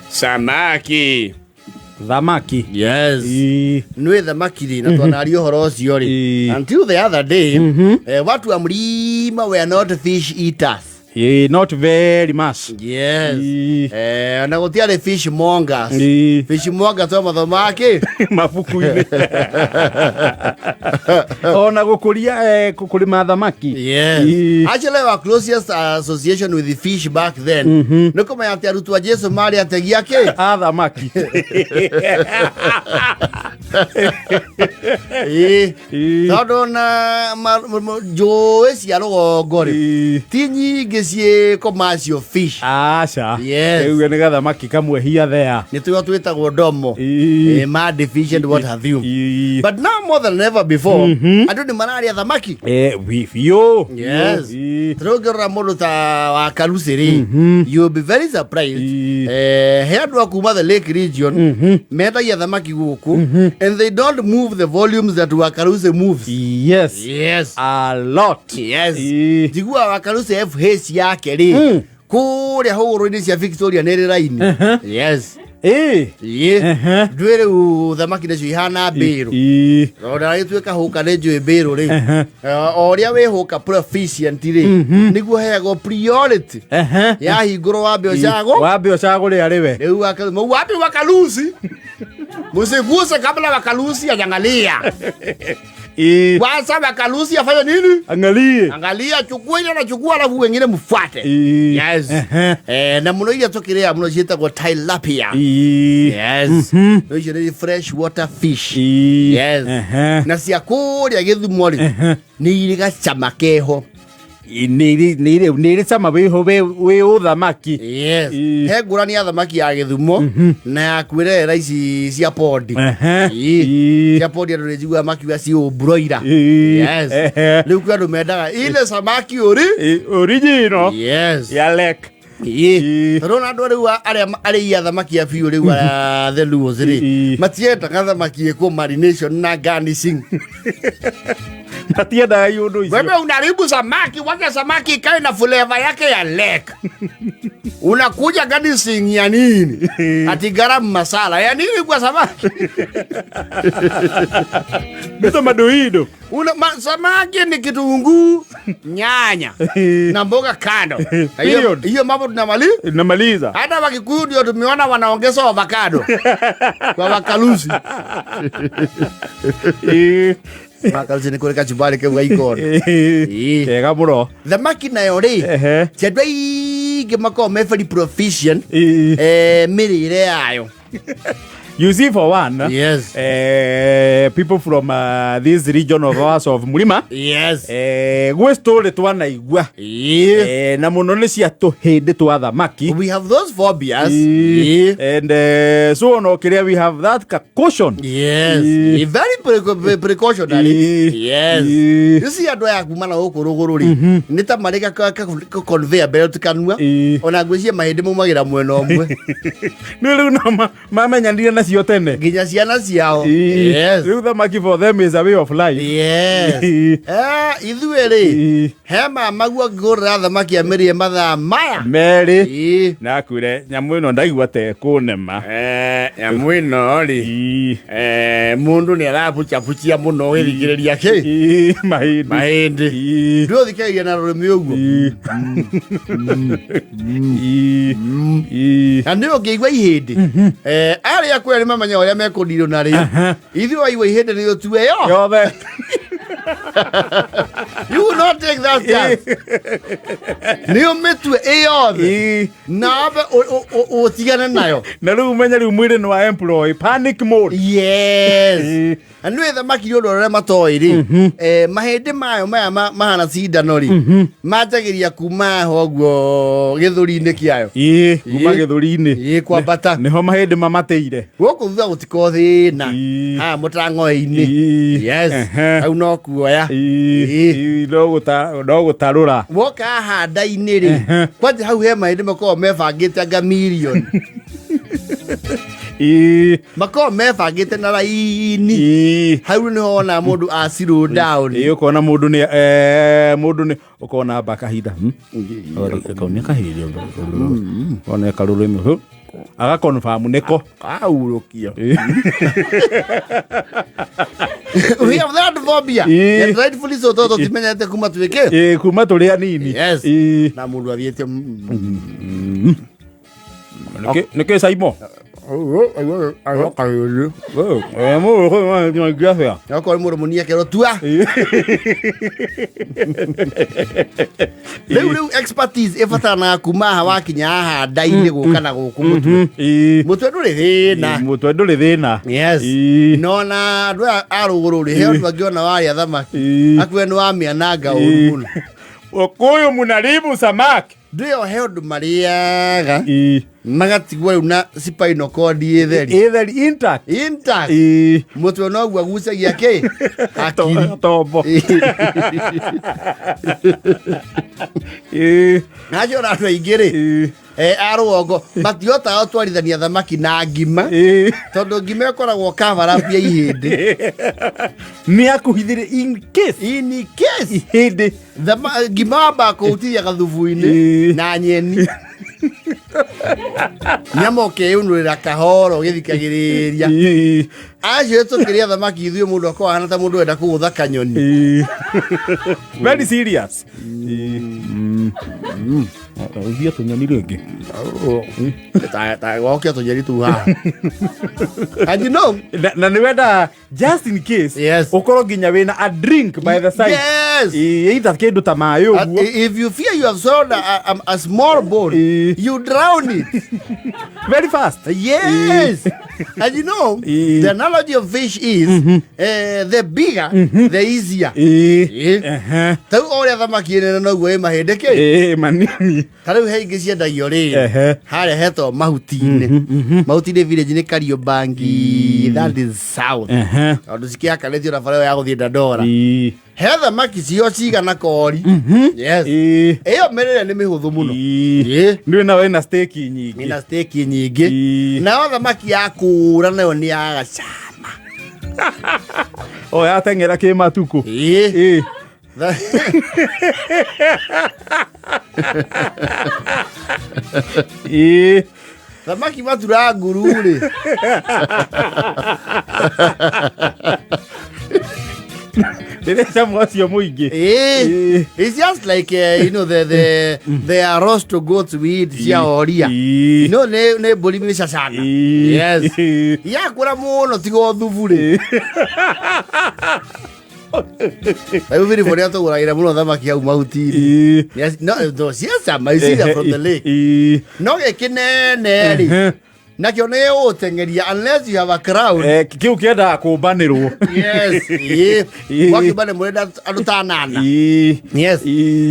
Samaki. Thamaki. Yes. Nwe thamaki ri na twanari uhoro ucio ri. Until the other day, watu wa mlima were not fish eaters. Not very much. Yes. Na gutiare fish mongers. Fish mongers to mathamaki mabuku-ini. Ona gukuria kukurima thamaki. Yes. Actually our closest association with the fish back then. Niko mayate arutwa Jesu mari ategia ke thamaki. Todo na joe cia rugongori. Tinyi cie commercial fish. Acha. Yes. Ewe ni gathamaki kamwe here there. Ni tuyo twetagwo domo. Mad fish and what have you. But now more than ever before, andu ni mararia thamaki. With you. Yes. Trogera mundu ta wa Kalusiri. You'll be very surprised. He andu akuma the lake region, metagia thamaki guku, and they don't move the volumes that Wakalusi moves. Yes. Yes. A lot. Yes. Jigua Wakalusi FH yake ri. Kuria horo-ini cia Victoria nere line. Yes. Ndwere thamaki nacio ihana mbiru. Ronda gituika huka ne njui mbiru ri. Oria we huka proficient ri. Niguo heago priority. Ya hinguro wambe ocago. Wambe ocago ri ari we. Riu wambe Wakalusi. Musiguse kabla Wakalusi ajangalia. Kwanza Wakalusi afanye nini? Angalia chukua ile na chukua alafu wengine mfuate. Yes. Na muno ile tokirea muno jita kwa tilapia. Yes. No ile fresh water fish. Yes. Na siakuri ya Githumo ni ile gachamakeho. Niri sama we uthamaki. Yes. He ngurani ya thamaki ya Githumo na ya kwirera ici cia podi. Cia podi ndo njigua thamaki wa cio broiler. Yes. Riu kwa ndo mendaga ile samaki original. Yes. Ya lake. Ronaldo riu ari ya thamaki ya fiu riu the Luos ri. Matieta thamaki eko marination na garnishing. Matienda yudo hizo. Wewe unaribu samaki, wacha samaki ikae na flavor yake ya lake. Unakuja garnishing ya nini? Ati garam masala. Ya nini kwa samaki? Mito madoido. Samaki ni kitunguu, nyanya na mboga kando. Hiyo mambo tunamaliza. Hata Wakikuyu ndio tumeona wanaongeza avocado kwa Wakalusi. Wakalusi ni kule kachumbari kwa ikono. Kega muno. Thamaki nayo ri. Chadwai gemako very proficient. Mirire yayo. You see, for one, yes, people from this region of ours of Mlima, yes, we stole to one igwa, na muno cia tuhinde twa thamaki. We have those phobias, and so on. Okay, we have that caution. Yes, very precautionary. Yes, you see, I do have kumana okorogorori. Nita marika conveyor belt kanua. Ona gwishia mahindi mumagira mwena omwe. No, mama nyandira na cio tene. Ginya ciana ciao. Yes. Riu thamaki for them is a way of life. Yes. Ithueri. He mama guo ngurira thamaki amerie mathaa maya. Meri. Na kwire nyamu ino ndaigua te kunema. Nyamu ino ri. Mundu ni arabuchabuchia muno wirigiriria ki. Mahindi. Ndio thikairia na rurimi uguo. Ndio ngeigua ihindi. Ari akwe ni mamanya oria mekundirwo na ri. Ithu aigua ihindi ni tuwe yo. Yothe. You will not take that chance. Niyo metwe eyothe. Nabe otigana nayo. Na riu menya riu mwire no employee panic mode. Yes. Anwe thamaki yodo rema matoi ri. Mahindi mayo maya mahana cindano ri. Majagiria kuma hoguo githuri-ini kiayo. Kuma githuri-ini. Kwambata. Niho mahindi mamateire. Guku thutha gutiko thina. Ha mutango-ini. Yes. Au no kuoya. No gutarura. Woka handa-ini ri. Kwanje hau he mahindi makoo mebangite anga million. Makoo mebangite na raini. Hau niho ona mundu a slow down. Ukona mundu ni ukona baka hida. Ora kauneka hidi. Ona karurimi. aga confirm neko aurukio. We have that phobia and rightfully so toto timenyete kuma twike kuma turia nini. Yes. Na mundu athiete neke saimo Yako muro munia kero tua. Leu expertise efatana kuma hawa kinya ha daile gukana guku mutwe nduri thina. Yes. No na andu arugururi he andu angiona wari athamaki akwe ni wa mianaga urumuna okuyu munaribu samaki ndio he andu mariaga magatigwa una spinal cord etheri intact mutwe no gwa gucagia ki akiri tombo najo na ingiri aruongo matiota atwarithania thamaki na ngima tondu ngima ikoragwo kavarapia ihindi ni akuhithire in case ihindi ngima ba kuutiria gathubu-ini na nyeni nyamoke unurira kahoro githikagiriria aje tukiria thamaki ithuĩ mundu akwa hana ta mundu wenda kugutha kanyoni very serious uthia tunyoni ringi ta gokia tunyoni tu ha and you know na ni wenda just in case ukoro ginya wina a drink by the side. Yes. Either kindu ta mayo guo if you fear you have swallowed a small bone you drown it very fast. Yes. And you know the analogy of fish is the bigger the easier. Tau oria thamaki nene no gwe mahinde ke manini tariu he ingi ciendagio ri haria heto mahuti-ini mahuti-ini village ni Kariobangi that is south ondu cikiakanithio na barabara ya guthii Dandora he thamaki cio cigana kori. Yes. Iyo merere ni mihuthu muno ndio na wena steak nyingi na steak nyingi na thamaki ya kura nayo ni ya gacama ya tengera ki matuku thamaki matura nguru-ri it's just like you know the roast goats we eat cia oria you know ne bolimi sasana. Yes. Ya kura muno tigo thubu-ri ayo viri for yato gura ira muno thamaki au mahuti. Yes. No those yes I see that from the lake no ekinene ri nakio ne utengeria unless you have a crowd kiu kienda kumbanirwo. Yes. Wakibane murenda andu ta nana. Yes.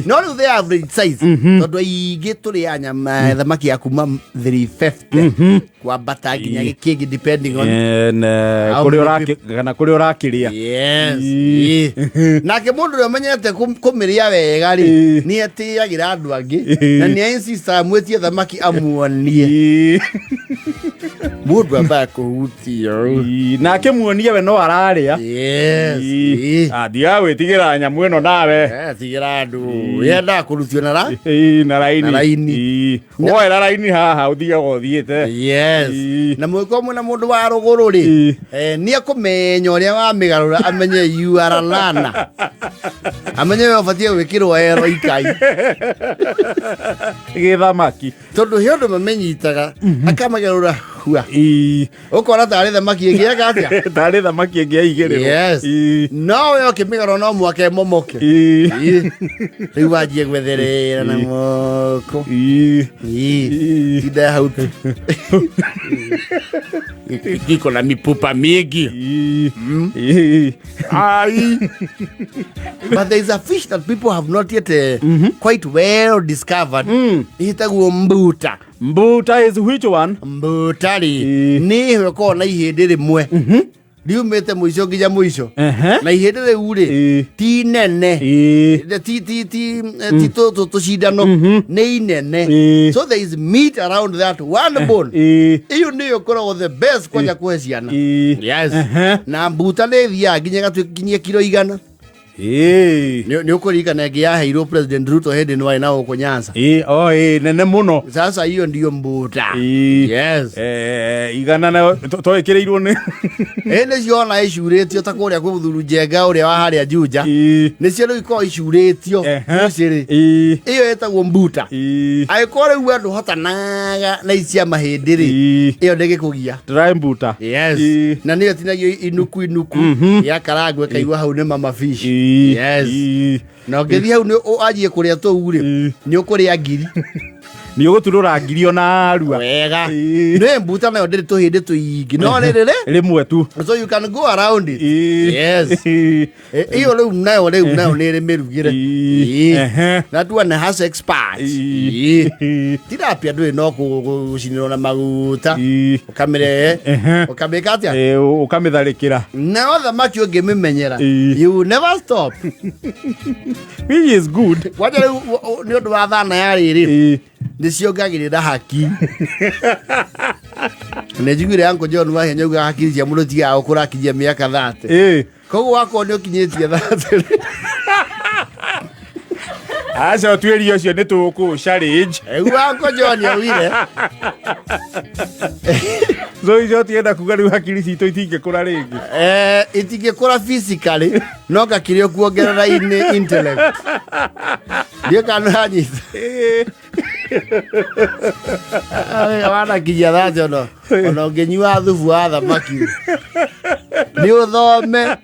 No they average size tondu aingi turi anyama thamaki ya kuma 350 kwa bata ginya gikingi depending on kuri urakiria. Yes. Nake mundu ri amenyete kumiria wega ri ni atiagira andu angi na ni insist amwetie thamaki amuonie mundu ambaye kuhutia nake muonie we no araria. Yes. Athia gwitigira nyamu ino nawe tigira andu yenda kurutio na raini oe raini haha uthia gothiete. Yes. Na mwiko mwe na mundu wa ruguru ri ni akumenya uria wa migarura amenye you are a lana amenye we ubatie gwikirwo ero ikai githamaki tondu he andu mamenyitaga akamagarura hua ukora tari thamaki ingi agatia tari thamaki ingi igiriro. Yes. No we okimigaro no mwake momoke riu wajie gwetherera na moko ida hau kiko na mipupa mingi. But there is a fish that people have not yet quite well discovered. Itaguo mbuta. Mbuta is which one? Mbutari ni hweko na ihindi rimwe riumite muico nginya muico na ihindi riu ri ti nene ti tucindano ni inene so there is meat around that one bone iyo niyo koragwo the best kwanja kuhe ciana. Yes. Na mbuta ni thia nginya gatukinyia kilo 100. Ni ukurikana ngi yaheirwo President Ruto hindi ni wari na uko Nyanza. Nene muno. Sasa hiyo ndio mbuta. Yes. Igana na toekireirwo ni. Ene ciona icuretio ta kuria ku Thuru Njenga uria wa haria Juja. Ni cio riu ko icuretio. Ciri. Iyo etagwo mbuta. Aikore u andu hotanaga na icia mahindi ri. Iyo ndegikugia. Dry mbuta. Yes. Na niyo tinagio inuku ya karagwe kaigwa hau ni mama fish. Yes. Na ngethi hau ni ajie kuria tu ri. Ni ukuria ngiri. Ni uguturura ngiri ona arua. Wega. Ne mbuta nayo ndiri tuhindi tuingi. No riri rimwe tu. So you can go around it. Yes. Iyo riu nayo ni ri mirugire. Na tu ana has experts. Tilapia ndui no gucinirwo na maguta. Ukamire. Ukamika atia? Ukamitharikira. Na thamaki ungimimenyera. You never stop. Which is good. Waje ni undu wa thana ya riri. Niciongagirira haki. Nejigire yanko John wa henya uga haki cia muno tiga ukurakithia miaka 30. Koguo wako ni ukinyitie 30. Acha twiri ucio ni tuku challenge. Wanko John yawire. So ijo tienda kuga riu hakiri cito itingikura ringi. Itingikura physically no gakire kuongerera intellect. Ndio kana hanyita. Wana kijia thate ono ungenyua thubu wa thamaki ni uthome.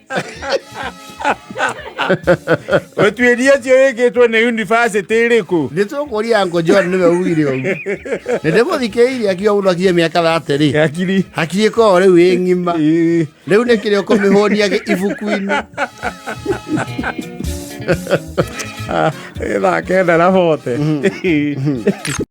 Otweria cio igitwo ni university riku ni tukuria Uncle John niwe ugire ugu ni ndimuthikiirie akiwa unakie miaka 30 ri hakiri ko riu ingima riu ni kirio kumihonia ibuku-ini. Ila kenda na bote.